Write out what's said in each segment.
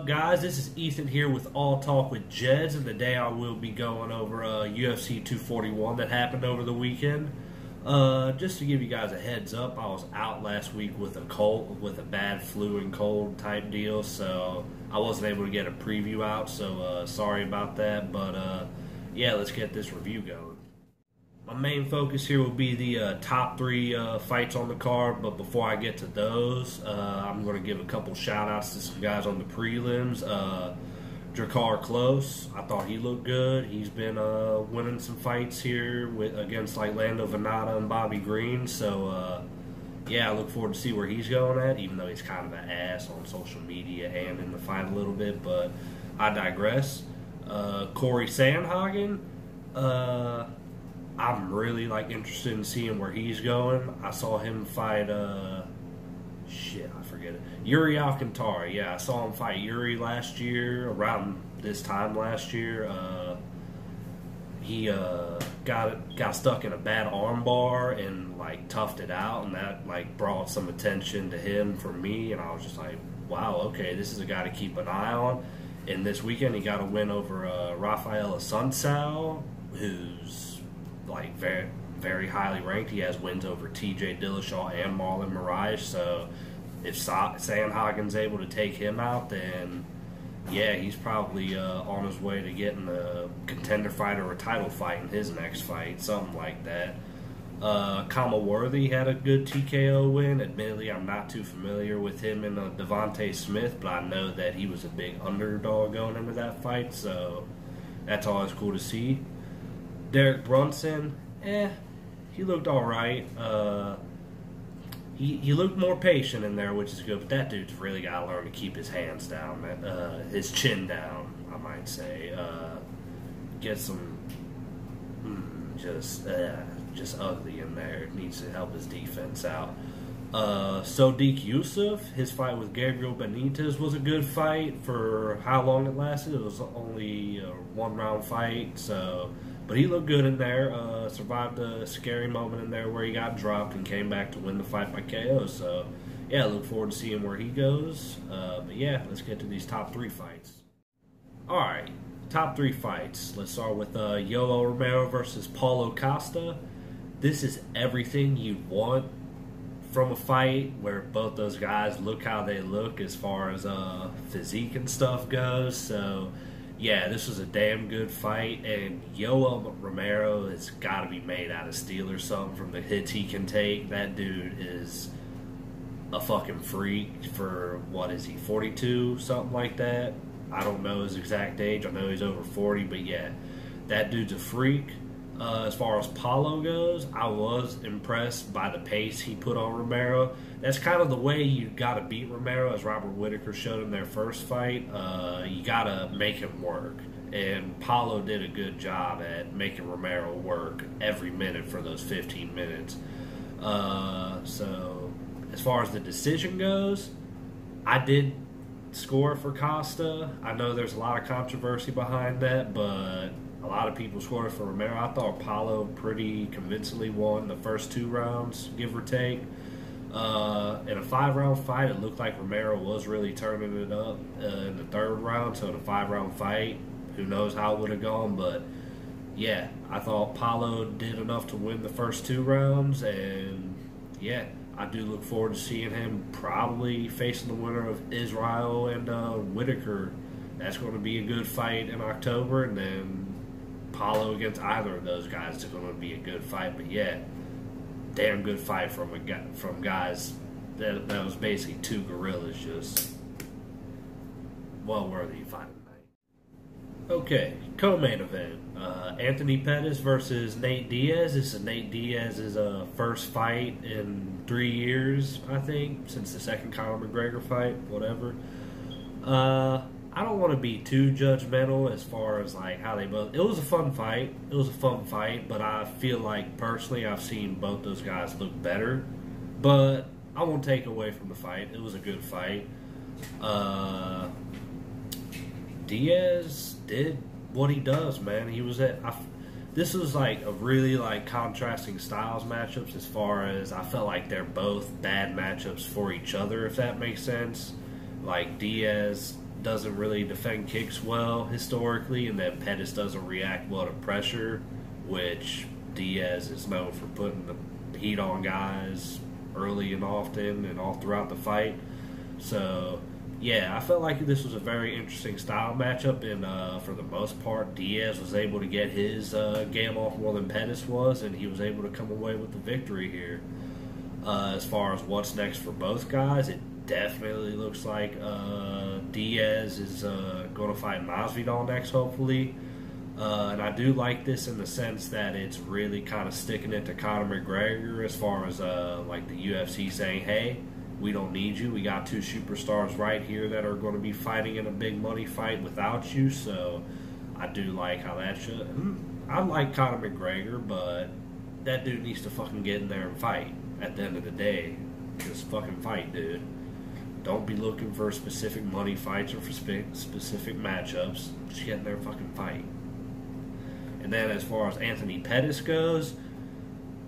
up, guys? This is Ethan here with All Talk with Jeds, and today I will be going over UFC 241 that happened over the weekend. Just to give you guys a heads up, I was out last week with a bad flu and cold type deal, so I wasn't able to get a preview out, so sorry about that, but yeah, let's get this review going. My main focus here will be the top three fights on the card, but before I get to those, I'm going to give a couple shout-outs to some guys on the prelims. Drakkar Klose, I thought he looked good. He's been winning some fights here against like Lando Venata and Bobby Green, so yeah, I look forward to see where he's going at, even though he's kind of an ass on social media and in the fight a little bit, but I digress. Corey Sandhagen, I'm really interested in seeing where he's going. I saw him fight Yuri Alcantara. Yeah, I saw him fight Yuri last year, around this time last year. He got stuck in a bad armbar and toughed it out, and that brought some attention to him for me, and I was just like, wow, okay, this is a guy to keep an eye on. And this weekend he got a win over Rafael Assunção, who's very, very highly ranked. He has wins over TJ Dillashaw and Marlon Moraes, so if Sandhagen's able to take him out, then yeah, he's probably on his way to getting a contender fight or a title fight in his next fight, something like that. Kama Worthy had a good TKO win. Admittedly, I'm not too familiar with him and Devontae Smith, but I know that he was a big underdog going into that fight, so that's always cool to see. Derek Brunson, he looked all right. He looked more patient in there, which is good, but that dude's really got to learn to keep his hands down, his chin down, I might say. Get some just ugly in there. Needs to help his defense out. Sodiq Yusuff, his fight with Gabriel Benitez was a good fight for how long it lasted. It was only a one-round fight, but he looked good in there. Survived a scary moment in there where he got dropped and came back to win the fight by KO. So, yeah, I look forward to seeing where he goes. But, yeah, let's get to these top three fights. All right, top three fights. Let's start with Yoel Romero versus Paulo Costa. This is everything you'd want from a fight where both those guys look how they look as far as physique and stuff goes. So, yeah, this was a damn good fight, and Yoel Romero has got to be made out of steel or something from the hits he can take. That dude is a fucking freak for, 42, something like that? I don't know his exact age. I know he's over 40, but yeah, that dude's a freak. As far as Paulo goes, I was impressed by the pace he put on Romero. That's kind of the way you got to beat Romero, as Robert Whittaker showed in their first fight. You got to make him work. And Paulo did a good job at making Romero work every minute for those 15 minutes. So, as far as the decision goes, I did score for Costa. I know there's a lot of controversy behind that, but a lot of people scored for Romero. I thought Paulo pretty convincingly won the first 2 rounds, give or take. In a 5-round fight, it looked like Romero was really turning it up in the 3rd round. So in a 5-round fight, who knows how it would have gone. But, yeah, I thought Paulo did enough to win the first 2 rounds. And, yeah, I do look forward to seeing him probably facing the winner of Israel and Whittaker. That's going to be a good fight in October. And then Paulo against either of those guys is going to be a good fight. But yeah, damn good fight from guys that was basically 2 gorillas, just well worthy of fighting tonight. Okay, co-main event: Anthony Pettis versus Nate Diaz. This is Nate Diaz's first fight in 3 years, I think, since the second Conor McGregor fight. Whatever. I don't want to be too judgmental as far as how they both. It was a fun fight. But I feel like personally I've seen both those guys look better. But I won't take away from the fight. It was a good fight. Diaz did what he does, man. He was this was a really contrasting styles matchups as far as I felt like they're both bad matchups for each other, if that makes sense. Diaz doesn't really defend kicks well historically, and then Pettis doesn't react well to pressure, which Diaz is known for putting the heat on guys early and often and all throughout the fight. So, yeah, I felt like this was a very interesting style matchup, and for the most part, Diaz was able to get his game off more than Pettis was, and he was able to come away with the victory here. As far as what's next for both guys, it definitely looks like Diaz is going to fight Masvidal next, hopefully. And I do like this in the sense that it's really kind of sticking it to Conor McGregor as far as like the UFC saying, hey, we don't need you. We got two superstars right here that are going to be fighting in a big money fight without you. So I do like how that should. I like Conor McGregor, but that dude needs to fucking get in there and fight at the end of the day. Just fucking fight, dude. Don't be looking for specific money fights or for specific matchups. Just get in there and fucking fight. And then as far as Anthony Pettis goes,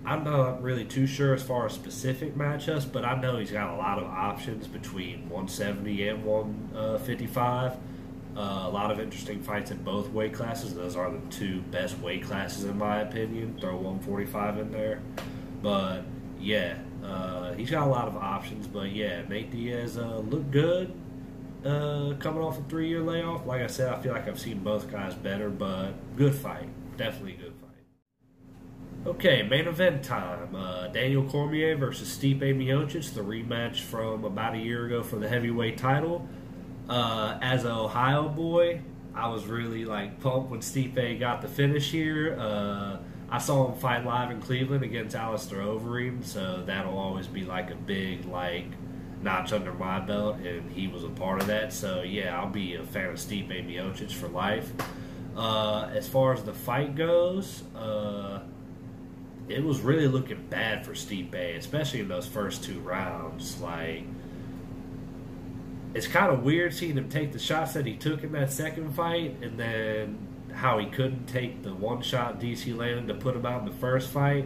I'm not really too sure as far as specific matchups, but I know he's got a lot of options between 170 and 155. A lot of interesting fights in both weight classes. Those are the two best weight classes in my opinion. Throw 145 in there. But yeah, he's got a lot of options. But yeah, Nate Diaz looked good coming off a 3-year layoff. Like I said, I feel like I've seen both guys better, but good fight. Definitely a good fight. Okay, main event time. Daniel Cormier versus Stipe Miocic, the rematch from about a year ago for the heavyweight title. As an Ohio boy, I was really pumped when Stipe got the finish here. I saw him fight live in Cleveland against Alistair Overeem, so that'll always be a big notch under my belt, and he was a part of that. So yeah, I'll be a fan of Stipe Miocic for life. As far as the fight goes, it was really looking bad for Stipe, especially in those first 2 rounds. It's kind of weird seeing him take the shots that he took in that second fight, and then how he couldn't take the one shot DC landed to put him out in the first fight,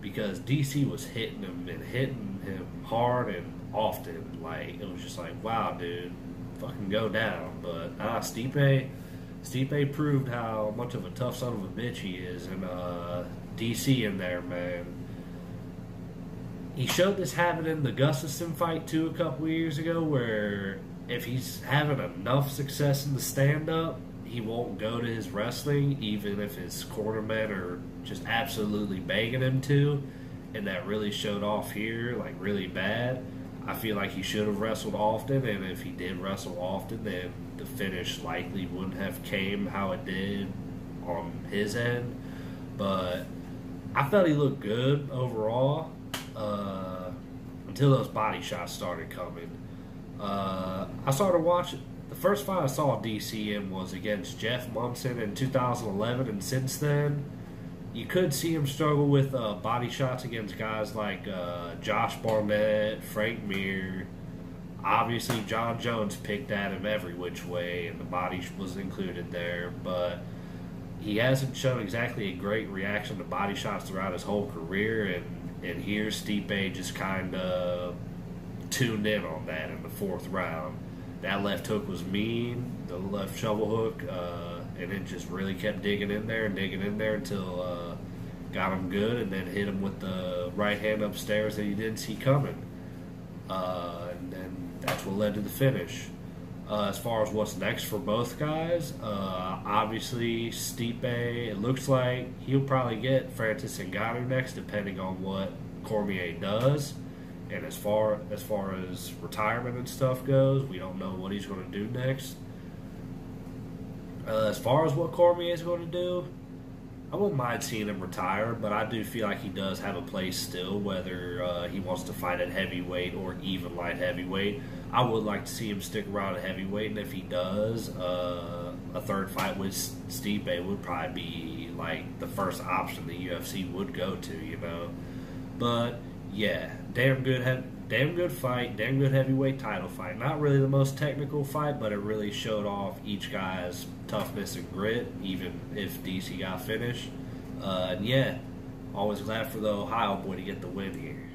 because DC was hitting him hard and often. It was just wow, dude, fucking go down. But Stipe proved how much of a tough son of a bitch he is, and DC in there, man. He showed this happening in the Gustafsson fight too a couple years ago, where if he's having enough success in the stand-up, he won't go to his wrestling, even if his cornermen are just absolutely begging him to, and that really showed off here, really bad. I feel like he should have wrestled often, and if he did wrestle often, then the finish likely wouldn't have came how it did on his end. But I felt he looked good overall until those body shots started coming. I started watching. The first fight I saw DC in was against Jeff Munson in 2011, and since then, you could see him struggle with body shots against guys like Josh Barnett, Frank Mir. Obviously, John Jones picked at him every which way, and the body was included there, but he hasn't shown exactly a great reaction to body shots throughout his whole career, and here Stipe just kind of tuned in on that in the 4th round. That left hook was mean, the left shovel hook, and it just really kept digging in there until got him good, and then hit him with the right hand upstairs that he didn't see coming. And then that's what led to the finish. As far as what's next for both guys, obviously Stipe, it looks like he'll probably get Francis Ngannou next, depending on what Cormier does. And as far as retirement and stuff goes, we don't know what he's going to do next. As far as what Cormier is going to do, I won't mind seeing him retire, but I do feel like he does have a place still, whether he wants to fight at heavyweight or even light heavyweight. I would like to see him stick around at heavyweight, and if he does, a 3rd fight with Stipe would probably be the first option the UFC would go to, But yeah, damn good fight, damn good heavyweight title fight. Not really the most technical fight, but it really showed off each guy's toughness and grit, even if DC got finished. And yeah, always glad for the Ohio boy to get the win here.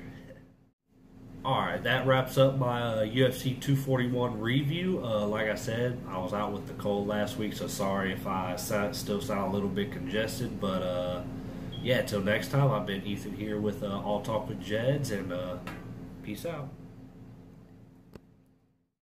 All right, that wraps up my UFC 241 review. Like I said, I was out with the cold last week, so sorry if I still sound a little bit congested. But yeah, till next time, I've been Ethan here with All Talk with Jeds, and peace out.